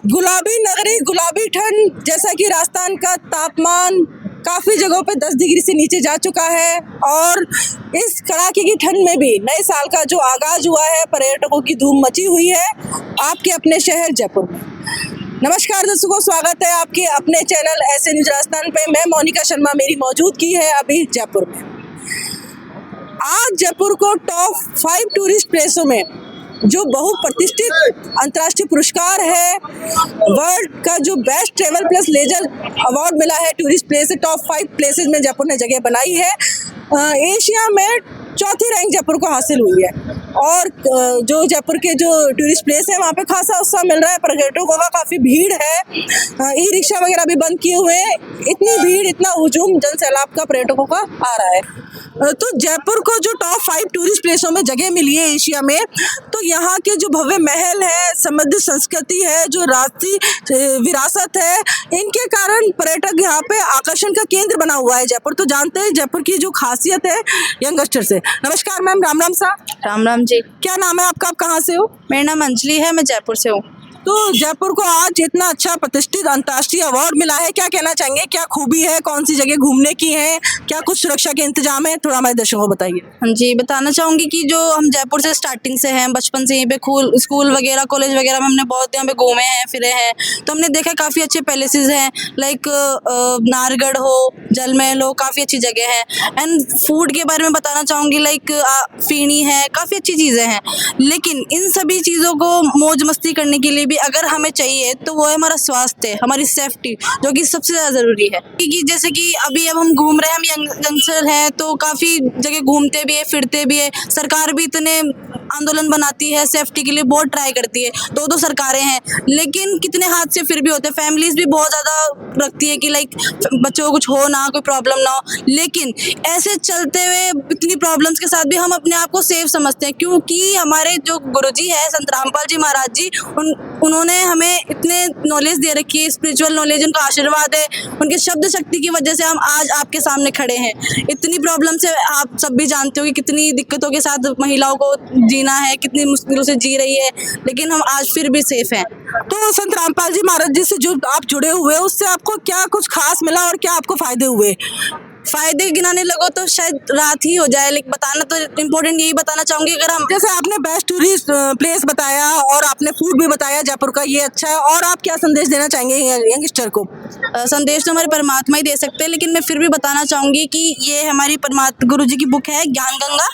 गुलाबी नगरी, गुलाबी ठंड। जैसा कि राजस्थान का तापमान काफ़ी जगहों पे 10 डिग्री से नीचे जा चुका है और इस कड़ाके की ठंड में भी नए साल का जो आगाज हुआ है, पर्यटकों की धूम मची हुई है आपके अपने शहर जयपुर में। नमस्कार दर्शकों, स्वागत है आपके अपने चैनल ऐसे न्यूज राजस्थान पे। मैं मोनिका शर्मा, मेरी मौजूदगी है अभी जयपुर में। आज जयपुर को टॉप 5 टूरिस्ट प्लेसों में जो बहुप्रतिष्ठित अंतर्राष्ट्रीय पुरस्कार है, वर्ल्ड का जो best travel plus leisure award मिला है, टूरिस्ट प्लेस टॉप 5 प्लेसेस में जयपुर ने जगह बनाई है। एशिया में चौथी रैंक जयपुर को हासिल हुई है और जो जयपुर के जो टूरिस्ट प्लेस है वहाँ पे खासा उत्साह मिल रहा है। पर्यटकों का काफ़ी भीड़ है, ई रिक्शा वगैरह भी बंद किए हुए हैं। इतनी भीड़, इतना हुजूम, जन सैलाब का पर्यटकों का आ रहा है। तो जयपुर को जो टॉप 5 टूरिस्ट प्लेसों में जगह मिली है एशिया में, तो यहाँ के जो भव्य महल है, समृद्ध संस्कृति है, जो राष्ट्रीय विरासत है, इनके कारण पर्यटक यहाँ पे आकर्षण का केंद्र बना हुआ है जयपुर। तो जानते हैं जयपुर की जो खासियत है यंगस्टर से। नमस्कार मैम, राम राम सा। राम राम जी। क्या नाम है आपका, आप कहाँ से हो? मेरा नाम अंजलि है, मैं जयपुर से हूँ। तो जयपुर को आज इतना अच्छा प्रतिष्ठित अंतर्राष्ट्रीय अवार्ड मिला है, क्या कहना चाहेंगे? क्या खूबी है, कौन सी जगह घूमने की है, क्या कुछ सुरक्षा के इंतजाम है, थोड़ा हमारे दर्शकों को बताइए। हाँ जी, बताना चाहूँगी कि जो हम जयपुर से स्टार्टिंग से हैं, बचपन से यहीं पे स्कूल वगैरह, कॉलेज वगैरह में हमने बहुत यहाँ पे घूमे हैं, फिरे हैं। तो हमने देखा काफ़ी अच्छे पैलेसेस हैं, लाइक नाहरगढ़ हो, जल महल हो, काफ़ी अच्छी जगह है। एंड फूड के बारे में बताना चाहूँगी, लाइक फीनी है, काफ़ी अच्छी चीज़ें हैं। लेकिन इन सभी चीज़ों को मौज मस्ती करने के लिए भी अगर हमें चाहिए तो वो है हमारा स्वास्थ्य, हमारी सेफ्टी, जो कि सबसे ज़्यादा ज़रूरी है। कि जैसे कि अभी अब हम घूम रहे हैं, हम यंगस्टर हैं, तो काफ़ी जगह घूमते भी है, फिरते भी है। सरकार भी इतने आंदोलन बनाती है, सेफ्टी के लिए बहुत ट्राई करती है। दो सरकारें हैं, लेकिन कितने हादसे फिर भी होते हैं। फैमिलीज भी बहुत ज़्यादा रखती है कि लाइक बच्चों को कुछ हो ना, कोई प्रॉब्लम ना हो। लेकिन ऐसे चलते हुए इतनी प्रॉब्लम्स के साथ भी हम अपने आप को सेफ समझते हैं, क्योंकि हमारे जो गुरुजी है संत रामपाल जी महाराज जी, उन्होंने हमें इतने नॉलेज दे रखी है, स्पिरिचुअल नॉलेज, उनका आशीर्वाद है। उनके शब्द शक्ति की वजह से हम आज आपके सामने खड़े हैं। इतनी प्रॉब्लम से आप सब भी जानते हो कि कितनी दिक्कतों के साथ महिलाओं को जीना है, कितनी मुश्किलों से जी रही है, लेकिन हम आज फिर भी सेफ हैं। तो संत रामपाल जी महाराज जी से जो आप जुड़े हुए, उससे आपको क्या कुछ खास मिला और क्या आपको फायदे हुए? फायदे गिनाने लगो तो शायद रात ही हो जाए, लेकिन बताना तो इम्पोर्टेंट यही बताना चाहूँगी। अगर हम, जैसे आपने बेस्ट टूरिस्ट प्लेस बताया और आपने फूड भी बताया जयपुर का, ये अच्छा है, और आप क्या संदेश देना चाहेंगे यंगस्टर को? संदेश तो हमारे परमात्मा ही दे सकते हैं, लेकिन मैं फिर भी बताना चाहूँगी कि ये हमारी गुरु जी की बुक है ज्ञान गंगा,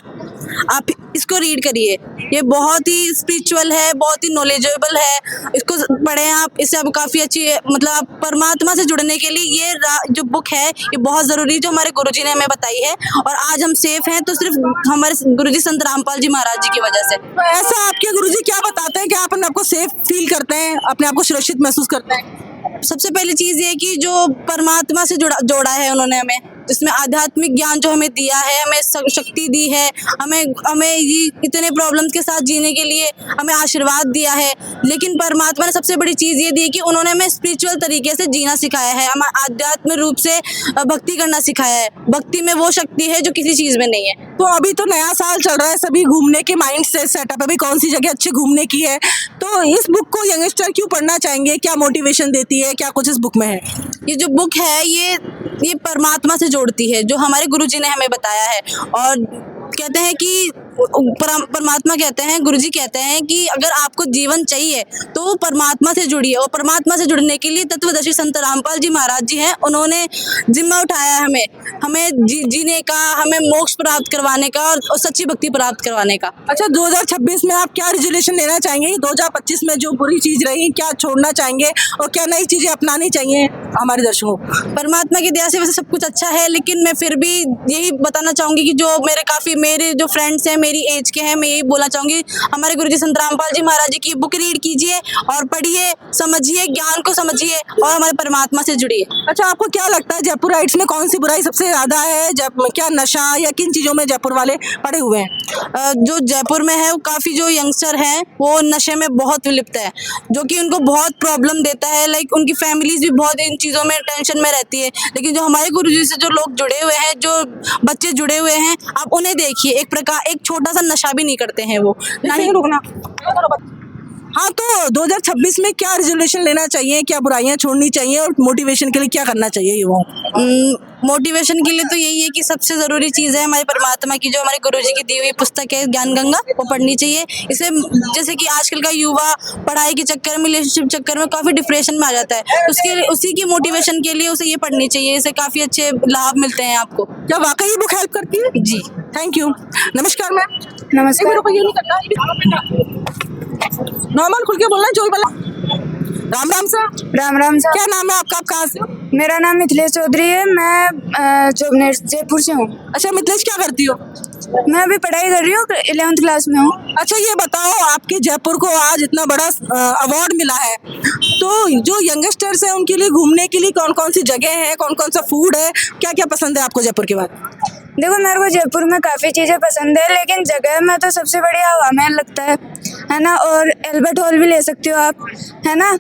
आप इसको रीड करिए। ये बहुत ही स्पिरिचुअल है, बहुत ही नॉलेजेबल है। इसको पढ़ें आप, इससे आप काफ़ी अच्छी, मतलब आप परमात्मा से जुड़ने के लिए ये जो बुक है ये बहुत ज़रूरी है, जो हमारे गुरुजी ने हमें बताई है। और आज हम सेफ हैं तो सिर्फ हमारे गुरुजी संत रामपाल जी महाराज जी की वजह से। तो ऐसा आपके गुरुजी क्या बताते हैं कि आप अपने आप को सेफ फील करते हैं, अपने आप को सुरक्षित महसूस करते हैं? सबसे पहली चीज़ ये है कि जो परमात्मा से जोड़ा है उन्होंने हमें, जिसमें आध्यात्मिक ज्ञान जो हमें दिया है, हमें शक्ति दी है, हमें ये इतने प्रॉब्लम्स के साथ जीने के लिए हमें आशीर्वाद दिया है। लेकिन परमात्मा ने सबसे बड़ी चीज़ ये दी है कि उन्होंने हमें स्पिरिचुअल तरीके से जीना सिखाया है, हमें आध्यात्मिक रूप से भक्ति करना सिखाया है। भक्ति में वो शक्ति है जो किसी चीज़ में नहीं है। तो अभी तो नया साल चल रहा है, सभी घूमने के माइंड से सेटअप, अभी कौन सी जगह अच्छी घूमने की है, तो इस बुक को यंगस्टर क्यों पढ़ना चाहेंगे? क्या मोटिवेशन देती है, क्या कुछ इस बुक में है? ये जो बुक है ये परमात्मा से जोड़ती है, जो हमारे गुरुजी ने हमें बताया है। और कहते हैं कि परमात्मा कहते हैं, गुरुजी कहते हैं कि अगर आपको जीवन चाहिए तो परमात्मा से जुड़िए। और परमात्मा से जुड़ने के लिए तत्वदर्शी संत रामपाल जी महाराज जी हैं, उन्होंने जिम्मा उठाया है हमें जीने का, हमें मोक्ष प्राप्त करवाने का और सच्ची भक्ति प्राप्त करवाने का। अच्छा, 2026 में आप क्या रिजोल्यूशन लेना चाहेंगे? 2025 में जो बुरी चीज़ रही, क्या छोड़ना चाहेंगे और क्या नई चीज़ें अपनानी चाहिए हमारे दर्शकों को? परमात्मा की दया से वैसे सब कुछ अच्छा है, लेकिन मैं फिर भी यही बताना चाहूँगी कि जो मेरे जो फ्रेंड्स हैं, मेरी एज के हैं, मैं यही बोलना चाहूँगी, हमारे गुरुजी संत रामपाल जी महाराज जी की बुक रीड कीजिए और पढ़िए, समझिए, ज्ञान को समझिए और हमारे परमात्मा से जुड़िए। अच्छा, आपको क्या लगता है जयपुराइट्स में कौन सी बुराई सबसे ज़्यादा है? क्या नशा या किन चीज़ों में जयपुर वाले पड़े हुए हैं? जो जयपुर में है वो काफ़ी जो यंगस्टर हैं वो नशे में बहुत विलिप्त है, जो कि उनको बहुत प्रॉब्लम देता है। लाइक उनकी फैमिलीज भी बहुत इन चीज़ों में टेंशन में रहती है। लेकिन जो हमारे गुरुजी से जो लोग जुड़े हुए हैं, जो बच्चे जुड़े हुए हैं, आप उन्हें देखिए, एक छोटा सा नशा भी नहीं करते हैं वो। नहीं रुकना। हाँ, तो 2026 में क्या रेजोल्यूशन लेना चाहिए, क्या बुराइयां छोड़नी चाहिए और मोटिवेशन के लिए क्या करना चाहिए युवाओं को? मोटिवेशन के लिए तो यही है कि सबसे ज़रूरी चीज़ है हमारे परमात्मा की, जो हमारे गुरुजी की दी हुई पुस्तक है ज्ञान गंगा, वो पढ़नी चाहिए। इसे जैसे कि आजकल का युवा पढ़ाई के चक्कर में, रिलेशनशिप चक्कर में काफ़ी डिप्रेशन में आ जाता है, उसके उसी की मोटिवेशन के लिए उसे ये पढ़नी चाहिए। इससे काफ़ी अच्छे लाभ मिलते हैं आपको। क्या वाकई ये बुक हेल्प करती है? जी। Thank you. नमस्कार मैम। नमस्कार। मेरे को ये नहीं करना, नॉर्मल खुल के बोलना है, जो भी बोला। राम राम सर। राम राम सर। क्या नाम है आपका, आप कहाँ से हो? मेरा नाम मिथिलेश चौधरी है। मैं जयपुर से हूँ। अच्छा मिथिलेश, क्या करती हो? मैं अभी पढ़ाई कर रही हूँ, 11th क्लास में हूँ। अच्छा ये बताओ, आपके जयपुर को आज इतना बड़ा अवार्ड मिला है, तो जो यंगस्टर्स हैं उनके लिए घूमने के लिए कौन कौन सी जगह है, कौन कौन सा फूड है, क्या क्या पसंद है आपको जयपुर के बाद? देखो, मेरे को जयपुर में काफ़ी चीज़ें पसंद है, लेकिन जगह में तो सबसे बढ़िया हवा महल लगता है ना। और एल्बर्ट हॉल भी ले सकते हो आप, है ना।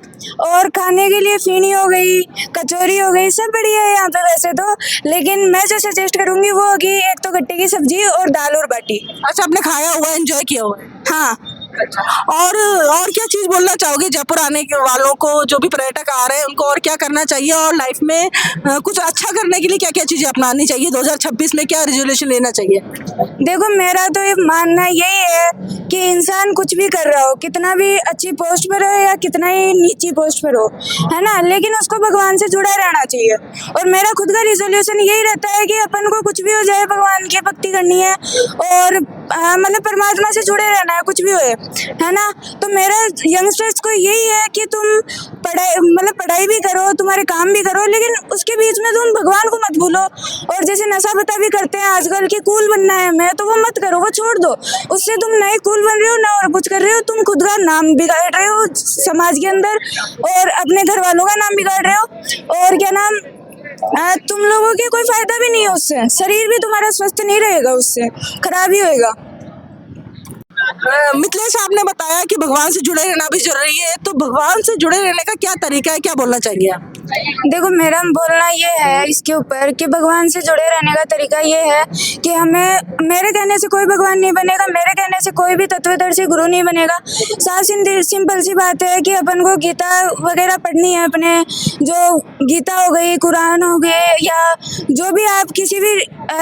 और खाने के लिए फीनी हो गई, कचौरी हो गई, सब बढ़िया है यहाँ पे वैसे तो। लेकिन मैं जो सजेस्ट करूँगी वो होगी एक तो गट्टे की सब्जी और दाल और बाटी। अच्छा, आपने खाया हुआ है, एंजॉय किया हुआ है? हाँ। और क्या चीज बोलना चाहोगे जयपुर आने के वालों को, जो भी पर्यटक आ रहे हैं उनको, और क्या करना चाहिए, और लाइफ में कुछ अच्छा करने के लिए क्या क्या चीजें अपनानी चाहिए, 2026 में क्या रेजोल्यूशन लेना चाहिए? देखो, मेरा तो ये मानना यही है कि इंसान कुछ भी कर रहा हो, कितना भी अच्छी पोस्ट पर हो या कितना ही नीची पोस्ट पर हो, है ना, लेकिन उसको भगवान से जुड़ा रहना चाहिए। और मेरा खुद का रिजोल्यूशन यही रहता है कि अपन को कुछ भी हो जाए भगवान की भक्ति करनी है और मतलब परमात्मा से जुड़े रहना है, कुछ भी होए, है ना। तो मेरा यंगस्टर्स को यही है कि तुम पढ़ाई भी करो, तुम्हारे काम भी करो, लेकिन उसके बीच में तुम भगवान को मत भूलो। और जैसे नशा पता भी करते हैं आजकल कि कूल बनना है हमें, तो वो मत करो, वो छोड़ दो। उससे तुम ना ही कूल बन रहे हो ना और कुछ कर रहे हो, तुम खुद का नाम बिगाड़ रहे हो समाज के अंदर और अपने घर वालों का नाम बिगाड़ रहे हो। और क्या नाम, तुम लोगों के कोई फायदा भी नहीं है उससे, शरीर भी तुम्हारा स्वस्थ नहीं रहेगा, उससे खराब ही होएगा। मिथिलेश, आपने बताया कि भगवान से जुड़े रहना भी जरूरी है, तो भगवान से जुड़े रहने का क्या तरीका है, क्या बोलना चाहिए आप? देखो, मेरा बोलना ये है इसके ऊपर कि भगवान से जुड़े रहने का तरीका ये है कि हमें, मेरे कहने से कोई भगवान नहीं बनेगा, मेरे कहने से कोई भी तत्वदर्शी गुरु नहीं बनेगा। साफ सिंपल सी बात है कि अपन को गीता वगैरह पढ़नी है, अपने जो गीता हो गई, कुरान हो गए, या जो भी आप किसी भी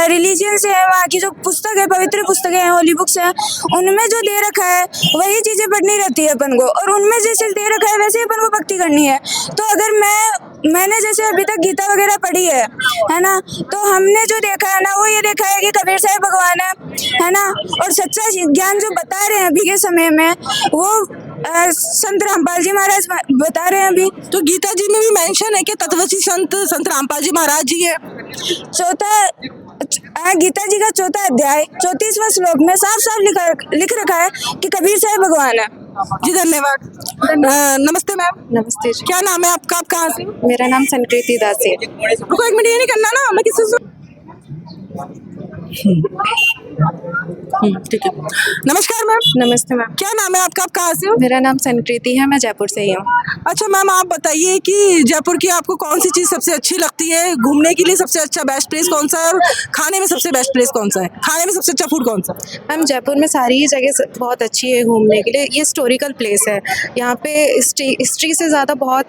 रिलीजन से है, वहाँ की जो पुस्तक है, पवित्र पुस्तकें हैं, होली बुक्स हैं, उनमें जो दे रखा है वही चीज़ें पढ़नी रहती है अपन को, और उनमें जैसे दे रखा है वैसे ही अपन को भक्ति करनी है। तो अगर मैंने जैसे अभी तक गीता वगैरह पढ़ी है ना, तो हमने जो देखा है ना, वो ये देखा है कि कबीर साहब भगवान है ना, और सच्चा ज्ञान जो बता रहे हैं अभी के समय में वो संत रामपाल जी महाराज बता रहे हैं अभी। तो गीता जी में भी मेंशन है कि तत्वची संत रामपाल जी महाराज जी है। गीता जी का 4वां अध्याय 34वां श्लोक में साफ साफ लिख रखा है कि कबीर साहब भगवान है। जी धन्यवाद। नमस्ते मैम। नमस्ते जी। क्या नाम है आपका, आप कहाँ से? मेरा नाम संकृति दास है। रुको एक मिनट, ये नहीं करना ना, मैं किसी से ठीक है। नमस्कार मैम। नमस्ते मैम। क्या नाम है आपका, आप कहाँ से हो? मेरा नाम संकृति है, मैं जयपुर से ही हूँ। अच्छा मैम, आप बताइए कि जयपुर की आपको कौन सी चीज़ सबसे अच्छी लगती है, घूमने के लिए सबसे अच्छा बेस्ट प्लेस कौन सा है, और खाने में सबसे बेस्ट प्लेस कौन सा है, खाने में सबसे अच्छा फूड कौन सा? मैम, जयपुर में सारी ही जगह बहुत अच्छी है घूमने के लिए। ये हिस्टोरिकल प्लेस है, यहाँ पे हिस्ट्री से ज़्यादा बहुत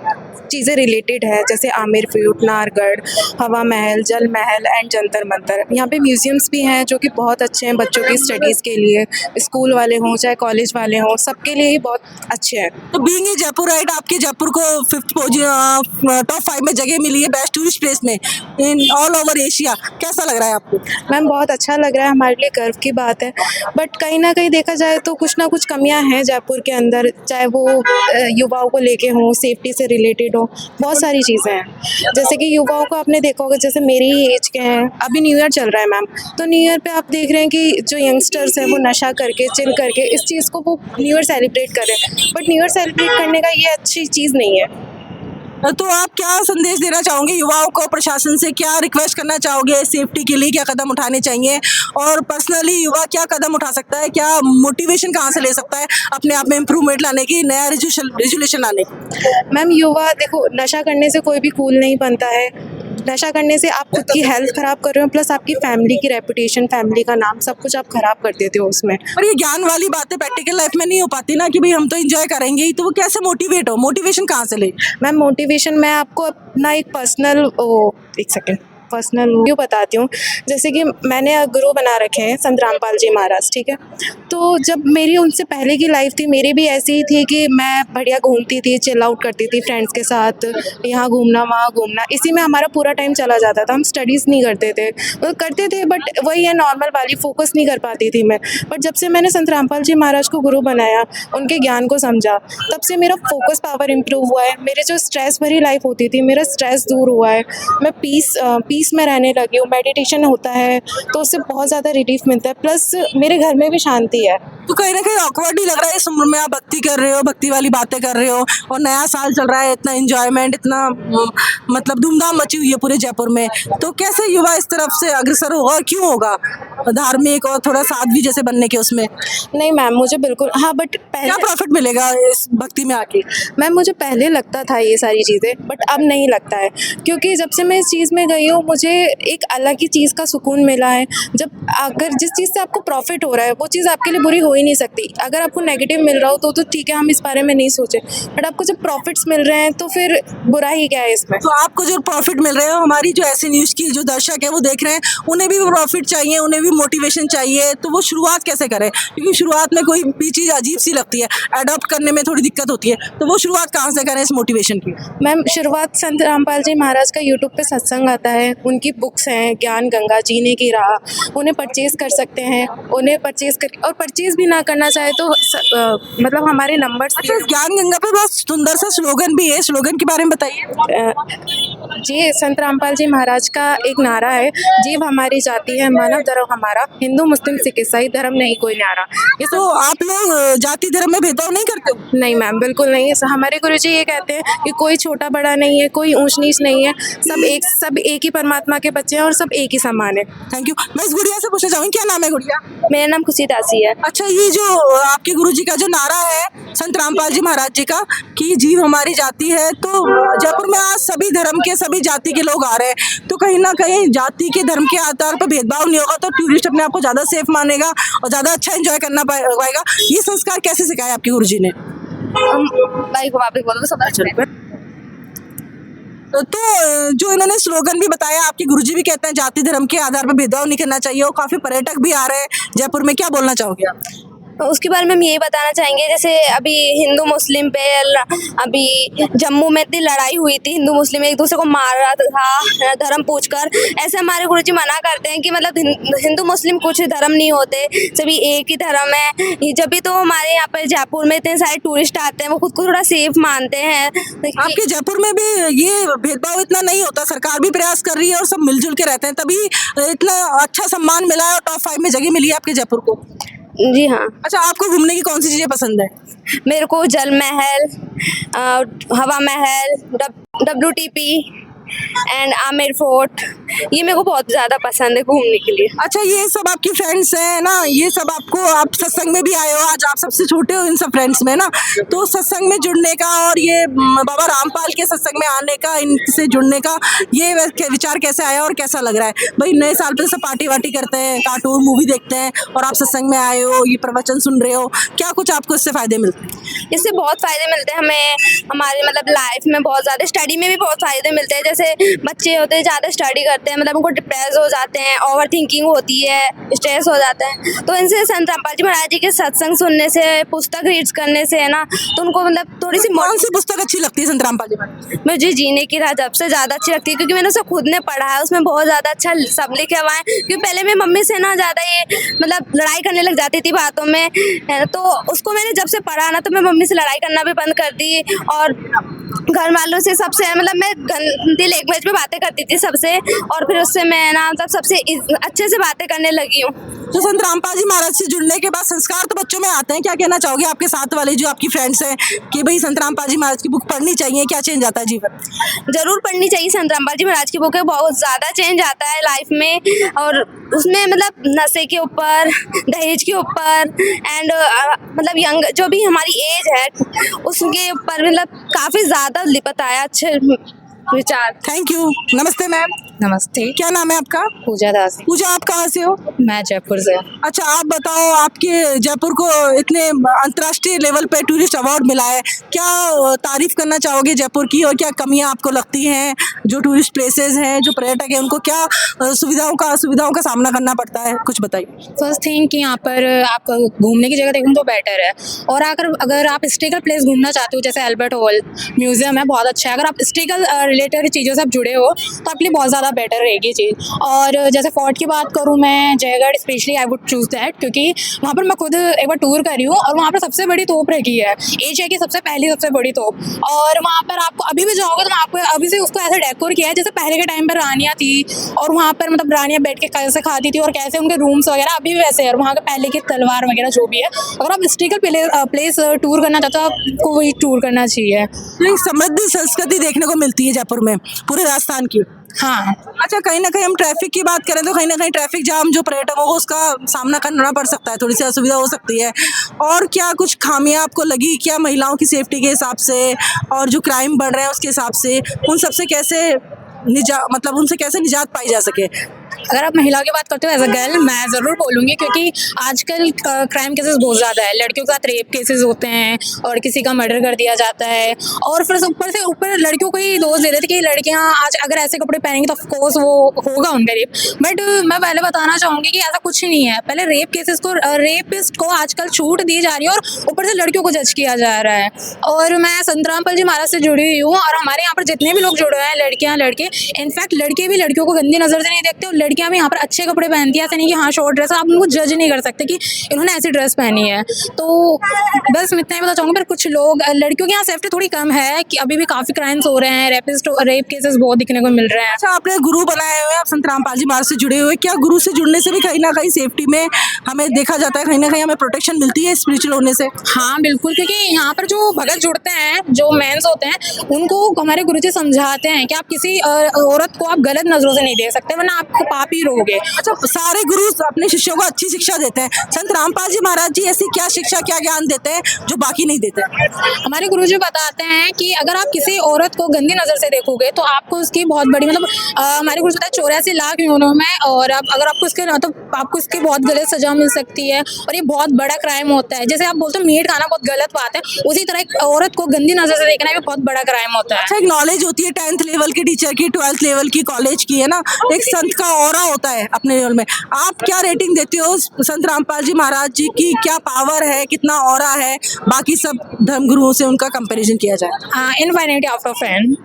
चीज़ें रिलेटेड है, जैसे आमिर फोर्ट, नाहरगढ़, हवा महल, जल महल एंड जंतर मंतर। यहाँ पे म्यूजियम्स भी हैं जो कि बहुत अच्छे हैं बच्चों की स्टडीज़ के लिए, स्कूल वाले हों चाहे कॉलेज वाले हों, सबके लिए ही बहुत अच्छे हैं। तो बीइंग ए जयपुर राइट, आपके जयपुर को 5th टॉप 5 में जगह मिली है बेस्ट टूरिस्ट प्लेस में इन ऑल ओवर एशिया, कैसा लग रहा है आपको? मैम, बहुत अच्छा लग रहा है, हमारे लिए गर्व की बात है। बट कहीं ना कहीं देखा जाए तो कुछ ना कुछ कमियां हैं जयपुर के अंदर, चाहे वो युवाओं को लेके हों, सेफ्टी से रिलेटेड हो, बहुत सारी चीज़ें हैं। जैसे कि युवाओं को आपने देखा होगा, जैसे मेरी ही एज के हैं, अभी न्यू ईयर चल रहा है मैम, तो न्यू ईयर पे आप देख रहे हैं कि जो यंगस्टर्स हैं वो नशा करके, चिल करके इस चीज़ को वो न्यू ईयर सेलिब्रेट कर रहे हैं। बट न्यू ईयर सेलिब्रेट करने का ये अच्छी चीज़ नहीं है। तो आप क्या संदेश देना चाहोगे युवाओं को, प्रशासन से क्या रिक्वेस्ट करना चाहोगे, सेफ्टी के लिए क्या कदम उठाने चाहिए, और पर्सनली युवा क्या कदम उठा सकता है, क्या मोटिवेशन कहाँ से ले सकता है अपने आप में इम्प्रूवमेंट लाने की, नया रेजोल्यूशन लाने की? मैम, युवा देखो, नशा करने से कोई भी कूल नहीं बनता है, नशा करने से आप खुद की हेल्थ ख़राब कर रहे हो, प्लस आपकी फैमिली की रेपुटेशन, फैमिली का नाम, सब कुछ आप ख़राब कर देते हो उसमें। और ये ज्ञान वाली बातें प्रैक्टिकल लाइफ में नहीं हो पाती ना कि भाई हम तो एंजॉय करेंगे ही, तो वो कैसे मोटिवेट हो, मोटिवेशन कहाँ से ले? मैम मोटिवेशन मैं आपको अपना एक पर्सनल व्यू बताती हूँ। जैसे कि मैंने गुरु बना रखे हैं संत रामपाल जी महाराज, ठीक है। तो जब मेरी उनसे पहले की लाइफ थी, मेरी भी ऐसी ही थी कि मैं बढ़िया घूमती थी, चिल आउट करती थी फ्रेंड्स के साथ, यहाँ घूमना वहाँ घूमना, इसी में हमारा पूरा टाइम चला जाता था। हम स्टडीज़ नहीं करते थे, मतलब करते थे बट वही है नॉर्मल वाली, फोकस नहीं कर पाती थी मैं। बट जब से मैंने संत रामपाल जी महाराज को गुरु बनाया, उनके ज्ञान को समझा, तब से मेरा फोकस पावर इम्प्रूव हुआ है। मेरे जो स्ट्रेस भरी लाइफ होती थी, मेरा स्ट्रेस दूर हुआ है। मैं पीस में रहने लगी हूँ। मेडिटेशन होता है तो उससे बहुत ज़्यादा रिलीफ मिलता है, प्लस मेरे घर में भी शांति है। तो कहीं ना कहीं ऑकवर्ड नहीं लग रहा है इस उम्र में आप भक्ति कर रहे हो, भक्ति वाली बातें कर रहे हो, और नया साल चल रहा है, इतना एंजॉयमेंट, इतना मतलब धूमधाम मची हुई है पूरे जयपुर में, तो कैसे युवा इस तरफ से अग्रसर होगा, क्यों होगा धार्मिक और थोड़ा साध्वी जैसे बनने के उसमें? नहीं मैम, मुझे बिल्कुल, हाँ बट क्या पहले प्रॉफिट मिलेगा इस भक्ति में आके? मैम मुझे पहले लगता था ये सारी चीज़ें, बट अब नहीं लगता है, क्योंकि जब से मैं इस चीज़ में गई हूँ, मुझे एक अलग ही चीज़ का सुकून मिला है। जब अगर जिस चीज़ से आपको प्रॉफिट हो रहा है, वो चीज़ आपके लिए बुरी हो ही नहीं सकती। अगर आपको नेगेटिव मिल रहा हो तो ठीक है, हम इस बारे में नहीं सोचे, बट आपको जब प्रॉफिट्स मिल रहे हैं तो फिर बुरा ही क्या है इसमें। तो आपको जो प्रॉफिट मिल रहे हो, हमारी जो ऐसे न्यूज़ की जो दर्शक है वो देख रहे हैं, उन्हें भी प्रॉफिट चाहिए, उन्हें भी मोटिवेशन चाहिए, तो वो शुरुआत कैसे करें? क्योंकि शुरुआत में कोई भी चीज़ अजीब सी लगती है, अडॉप्ट करने में थोड़ी दिक्कत होती है, तो वो शुरुआत कहाँ से करें इस मोटिवेशन की? मैम शुरुआत संत रामपाल जी महाराज का यूट्यूब पे सत्संग आता है, उनकी बुक्स हैं, ज्ञान गंगा, जीने की राह, उन्हें परचेज़ कर सकते हैं। उन्हें परचेज़ कर, और परचेज़ भी ना करना चाहे तो मतलब हमारे नंबर्स अच्छा, इस ज्ञान गंगा पे बहुत सुंदर सा स्लोगन भी है, स्लोगन के बारे में बताइए। जी, संत रामपाल जी महाराज का एक नारा है, जीव हमारी जाति है, मानव धर्म हमारा, हिंदू मुस्लिम सिख ईसाई धर्म नहीं कोई न्यारा। ये तो आप लोग जाति धर्म में भेदभाव नहीं करते हो? नहीं मैम, बिल्कुल नहीं। हमारे गुरुजी ये कहते हैं कि कोई छोटा बड़ा नहीं है, कोई ऊंच नीच नहीं है, सब एक ही परमात्मा के बच्चे हैं और सब एक ही समान है। Thank you. मैं इस गुड़िया से पूछना चाहूँगी, क्या नाम है गुड़िया? मेरा नाम खुशी दासी है। अच्छा, ये जो आपके गुरुजी का जो नारा है संत रामपाल जी महाराज जी का कि जीव हमारी जाति है, तो जयपुर में आज सभी धर्म के, सभी जाति के लोग आ रहे हैं, तो कहीं ना कहीं जाति के धर्म के आधार पर भेदभाव नहीं होगा, तो टूरिस्ट अपने आप को ज़्यादा सेफ मानेगा और ज़्यादा अच्छा एंजॉय करना पाएगा। ये संस्कार कैसे सिखाया आपके गुरुजी ने? भाई को वापस बोलो तो सब अच्छा लगेगा। तो जो इन्होंने स्लोगन भी बताया, आपके गुरुजी भी कहते हैं जाति धर्म के आधार पर भेदभाव नहीं करना चाहिए, और काफी पर्यटक भी आ रहे हैं जयपुर में, क्या बोलना चाहोगे आप? उसके बारे में हम यही बताना चाहेंगे, जैसे अभी हिंदू मुस्लिम पे अभी जम्मू में इतनी लड़ाई हुई थी, हिंदू मुस्लिम एक दूसरे को मार रहा था धर्म पूछकर। ऐसे हमारे गुरुजी मना करते हैं कि मतलब हिंदू मुस्लिम कुछ धर्म नहीं होते, सभी एक ही धर्म है। जब भी तो हमारे यहाँ पर जयपुर में इतने सारे टूरिस्ट आते हैं, वो खुद को थोड़ा सेफ मानते हैं। आपके जयपुर में भी ये भेदभाव इतना नहीं होता, सरकार भी प्रयास कर रही है और सब मिलजुल के रहते हैं, तभी इतना अच्छा सम्मान मिला है और टॉप 5 में जगह मिली है आपके जयपुर को। जी हाँ। अच्छा, आपको घूमने की कौन सी चीजें पसंद है? मेरे को जल महल, हवा महल, WTP एंड आमेर फोर्ट, ये मेरे को बहुत ज़्यादा पसंद है घूमने के लिए। अच्छा, ये सब आपकी फ्रेंड्स हैं ना, ये सब आपको, आप सत्संग में भी आए हो, आज आप सबसे छोटे हो इन सब फ्रेंड्स में ना, तो सत्संग में जुड़ने का और ये बाबा रामपाल के सत्संग में आने का, इनसे जुड़ने का ये विचार कैसे आया और कैसा लग रहा है? भाई नए साल पे सब पार्टी वार्टी करते हैं, कार्टून मूवी देखते हैं, और आप सत्संग में आए हो, ये प्रवचन सुन रहे हो, क्या कुछ आपको इससे फायदे मिलते हैं? इससे बहुत फ़ायदे मिलते हैं हमें, हमारे मतलब लाइफ में बहुत ज़्यादा, स्टडी में भी बहुत फ़ायदे मिलते हैं। जैसे बच्चे होते हैं ज़्यादा स्टडी करते हैं, मतलब उनको डिप्रेस हो जाते हैं, ओवर थिंकिंग होती है, स्ट्रेस हो जाते हैं, तो इनसे संत रामपाल जी महाराज जी के सत्संग सुनने से, पुस्तक रीड्स करने से है ना, तो उनको मतलब थोड़ी सी। कौन सी पुस्तक अच्छी लगती है संत रामपाल जी महाराज? मुझे जीने की राह सबसे ज़्यादा अच्छी लगती है, क्योंकि मैंने उसे खुद ने पढ़ा है, उसमें बहुत ज़्यादा अच्छा सब लिखे हुआ है। क्योंकि पहले मैं मम्मी से ना ज़्यादा ये मतलब लड़ाई करने लग जाती थी बातों में, तो उसको मैंने जब से पढ़ा ना, तो मैं मम्मी से लड़ाई करना भी बंद कर दी, और घर वालों से सबसे मतलब मैं गंदी लैंग्वेज में बातें करती थी सबसे, और फिर उससे मैं ना मतलब सबसे अच्छे से बातें करने लगी हूँ। तो संत रामपाल जी महाराज से जुड़ने के बाद संस्कार तो बच्चों में आते हैं, क्या कहना चाहोगे आपके साथ वाले जो आपकी फ्रेंड्स हैं कि भाई संत रामपाल जी महाराज की बुक पढ़नी चाहिए, क्या चेंज आता है जीवन? जरूर पढ़नी चाहिए, संत रामपाल जी महाराज की बुक है, बहुत ज़्यादा चेंज आता है लाइफ में, और उसमें मतलब नशे के ऊपर, दहेज के ऊपर, एंड मतलब यंग जो भी हमारी एज है उसके ऊपर मतलब काफ़ी ज़्यादा बताया अच्छे विचार। Thank you. नमस्ते मैम, नमस्ते। क्या नाम है आपका? पूजा दास। पूजा, आप कहाँ से हो? मैं जयपुर से। अच्छा, आप बताओ, आपके जयपुर को इतने अंतर्राष्ट्रीय लेवल पे टूरिस्ट अवार्ड मिला है, क्या तारीफ करना चाहोगे जयपुर की, और क्या कमियां आपको लगती हैं? जो टूरिस्ट प्लेसेस हैं, जो पर्यटक हैं, उनको क्या असुविधाओं का सामना करना पड़ता है, कुछ बताइए। फर्स्ट थिंग कि यहाँ पर आप घूमने की जगह देखूँ तो बेटर है, और अगर आप हिस्टोरिकल प्लेस घूमना चाहते हो, जैसे एल्बर्ट हॉल म्यूजियम है, बहुत अच्छा है। अगर आप हिस्टोरिकल रिलेटेड चीज़ों से आप जुड़े हो तो आपके लिए बहुत ज़्यादा बेटर रहेगी चीज़। और जैसे फोर्ट की बात करूँ मैं, Jaigarh specially I would choose that, क्योंकि वहाँ पर मैं खुद एक बार टूर करी हूँ और वहाँ पर सबसे बड़ी तोप रखी है, एशिया की सबसे बड़ी तोप। और वहाँ पर आपको अभी भी जाओगे तो आपको अभी से उसको ऐसा डेकोर किया है जैसे पहले के टाइम पर रानियाँ थी, और वहाँ पर मतलब रानियाँ बैठ के कैसे खाती थी और कैसे उनके रूम्स वगैरह अभी भी वैसे है, और वहाँ के पहले की तलवार वगैरह जो भी है। अगर आप हिस्टोरिकल प्लेस टूर करना चाहते हो, आपको वही टूर करना चाहिए। एक समृद्ध संस्कृति देखने को मिलती है जयपुर में, पूरे राजस्थान की। हाँ। अच्छा, कहीं ना कहीं हम ट्रैफिक की बात करें तो कहीं ना कहीं ट्रैफिक जाम जो पर्यटकों को उसका सामना करना पड़ सकता है, थोड़ी सी असुविधा हो सकती है। और क्या कुछ खामियां आपको लगी क्या महिलाओं की सेफ्टी के हिसाब से, और जो क्राइम बढ़ रहे हैं उसके हिसाब से, उन सबसे कैसे उनसे कैसे निजात पाई जा सके? अगर आप महिला की बात करते हो एज अ गर्ल, मैं ज़रूर बोलूँगी, क्योंकि आजकल क्राइम केसेस बहुत ज़्यादा है। लड़कियों के साथ रेप केसेस होते हैं और किसी का मर्डर कर दिया जाता है, और फिर ऊपर लड़कियों को ही दोष दे देते कि लड़कियां आज अगर ऐसे कपड़े पहनेंगी तो ऑफकोर्स वो होगा उनका रेप। बट मैं पहले बताना चाहूँगी कि ऐसा कुछ नहीं है। पहले रेपिस्ट को आजकल छूट दी जा रही है और ऊपर से लड़कियों को जज किया जा रहा है। और मैं संत रामपाल जी महाराज से जुड़ी हुई हूँ, और हमारे यहाँ पर जितने भी लोग जुड़े हुए हैं, लड़कियाँ लड़के, इनफैक्ट लड़के भी लड़कियों को गंदी नज़र से नहीं देखते, और लड़कियाँ भी यहाँ पर अच्छे कपड़े पहनती है। ऐसा नहीं कि हाँ शॉर्ट ड्रेस, आप उनको जज नहीं कर सकते कि इन्होंने ऐसी ड्रेस पहनी है। तो बस मैं इतना ही बता चाहूँगी। पर कुछ लोग, लड़कियों की यहाँ सेफ्टी थोड़ी कम है कि अभी भी काफ़ी क्राइम्स हो रहे हैं, रेप केसेस बहुत दिखने को मिल रहे हैं। अच्छा, आपने गुरु बनाए हुए हैं, आप संत रामपाल जी महाराज से जुड़े हुए, क्या गुरु से जुड़ने से भी कहीं ना कहीं सेफ्टी में हमें देखा जाता है, कहीं ना कहीं हमें प्रोटेक्शन मिलती है स्पिरिचुअल होने से? हाँ बिल्कुल, क्योंकि यहाँ पर जो भगत जुड़ते हैं, जो मेंस होते हैं, उनको हमारे गुरुजी समझाते हैं कि आप किसी औरत को आप गलत नजरों से नहीं देख सकते, वरना आपको पाप ही रहोगे। अच्छा, सारे गुरु अपने शिष्यों को अच्छी शिक्षा देते हैं, संत रामपाल जी महाराज जी ऐसी क्या शिक्षा, क्या ज्ञान देते हैं जो बाकी नहीं देते? हमारे गुरुजी बताते हैं कि अगर आप किसी औरत को गंदी नज़र से देखोगे तो आपको उसकी बहुत बड़ी हमारे गुरुजी बताते हैं 84 लाख यूनो में, और अगर आपको आपको इसकी बहुत गलत सजा मिल सकती है, और ये बहुत बड़ा क्राइम होता है। जैसे आप बोलते हो मीट खाना बहुत गलत बात है, उसी तरह एक औरत को गंदी नज़र से देखना भी बहुत बड़ा क्राइम होता है। अच्छा, एक नॉलेज होती है 10th लेवल की टीचर की, 12th लेवल की कॉलेज की, है ना, एक संत का ऑरा होता है अपने लेवल में। आप क्या रेटिंग देते हो संत रामपाल जी महाराज जी की, क्या पावर है, कितना ऑरा है बाकी सब धर्मगुरुओं से, उनका कंपैरिजन किया जाए? इनफाइनिटी आउट ऑफ 10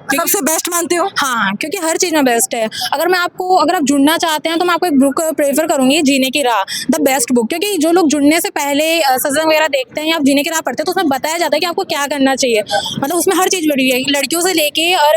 सबसे बेस्ट मानते हो? हाँ, क्योंकि हर चीज़ में बेस्ट है। अगर आप जुड़ना चाहते हैं तो मैं आपको एक बुक प्रेफर करूंगी, जीने की राह, द बेस्ट बुक। क्योंकि जो लोग जुड़ने से पहले सत्संग वगैरह देखते हैं या आप जीने की राह पढ़ते हैं तो उसमें बताया जाता है कि आपको क्या करना चाहिए। उसमें हर चीज़ बड़ी है, लड़कियों से लेके और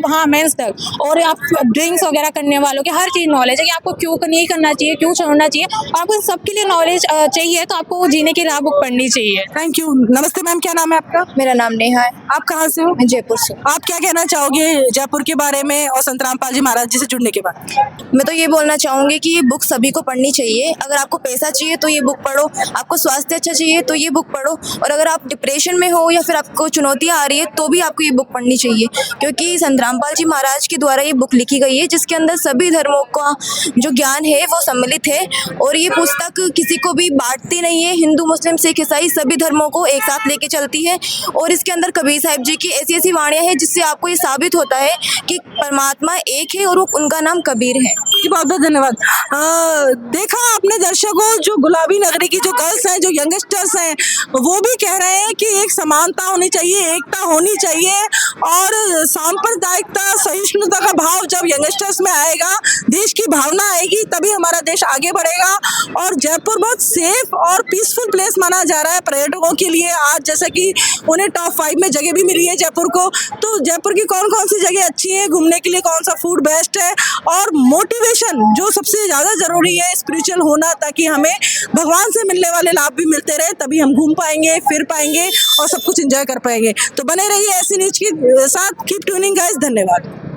हाँ मेंस तक, और आप ड्रिंक्स वगैरह करने वालों की हर चीज़ नॉलेज है कि आपको क्यों नहीं करना चाहिए, क्यों छोड़ना चाहिए, और आपको सबके लिए नॉलेज चाहिए तो आपको जीने की राह बुक पढ़नी चाहिए। Thank you. नमस्ते मैम, क्या नाम है आपका? मेरा नाम नेहा है। आप कहाँ से हो? मैं जयपुर से। आप क्या कहना चाहोगे जयपुर के बारे में और संत रामपाल जी महाराज जी से जुड़ने के बाद? मैं तो ये बोलना चाहूँगी कि ये बुक सभी को पढ़नी चाहिए। अगर आपको पैसा चाहिए तो ये बुक पढ़ो, आपको स्वास्थ्य अच्छा चाहिए तो ये बुक पढ़ो, और अगर आप डिप्रेशन में हो या फिर आपको चुनौतियाँ आ रही है तो भी आपको ये बुक पढ़नी चाहिए। क्योंकि संत रामपाल जी महाराज के द्वारा ये बुक लिखी गई है, जिसके अंदर सभी धर्मों का जो ज्ञान है वो सम्मिलित है, और ये पुस्तक किसी को भी बांटती नहीं है। हिंदू मुस्लिम सिख ईसाई सभी धर्मों को एक साथ लेके चलती है, और इसके अंदर कबीर साहिब जी की ऐसी ऐसी वाणियाँ हैं जिससे आपको ये साबित होता है कि परमात्मा एक है और वो उनका नाम कबीर है। बहुत बहुत धन्यवाद। देखा आपने दर्शकों, जो गुलाबी नगरी की जो गर्ल्स हैं, जो यंगस्टर्स हैं, वो भी कह रहे हैं कि एक समानता होनी चाहिए, एकता होनी चाहिए, और सांप्रदायिकता, सहिष्णुता का भाव जब यंगस्टर्स में आएगा, देश की भावना आएगी, तभी हमारा देश आगे बढ़ेगा। और जयपुर बहुत सेफ और पीसफुल प्लेस माना जा रहा है पर्यटकों के लिए आज, जैसा कि उन्हें टॉप 5 में जगह भी मिली है जयपुर को। तो जयपुर की कौन कौन सी जगह अच्छी है घूमने के लिए, कौन सा फूड बेस्ट है, और मोटिवेशन जो सबसे ज़्यादा ज़रूरी है, स्पिरिचुअल होना, ताकि हमें भगवान से मिलने वाले लाभ भी मिलते रहे, तभी हम घूम पाएंगे, फिर पाएंगे और सब कुछ एंजॉय कर पाएंगे। तो बने रहिए ऐसी न्यूज के साथ। कीप ट्यूनिंग गाइस, धन्यवाद।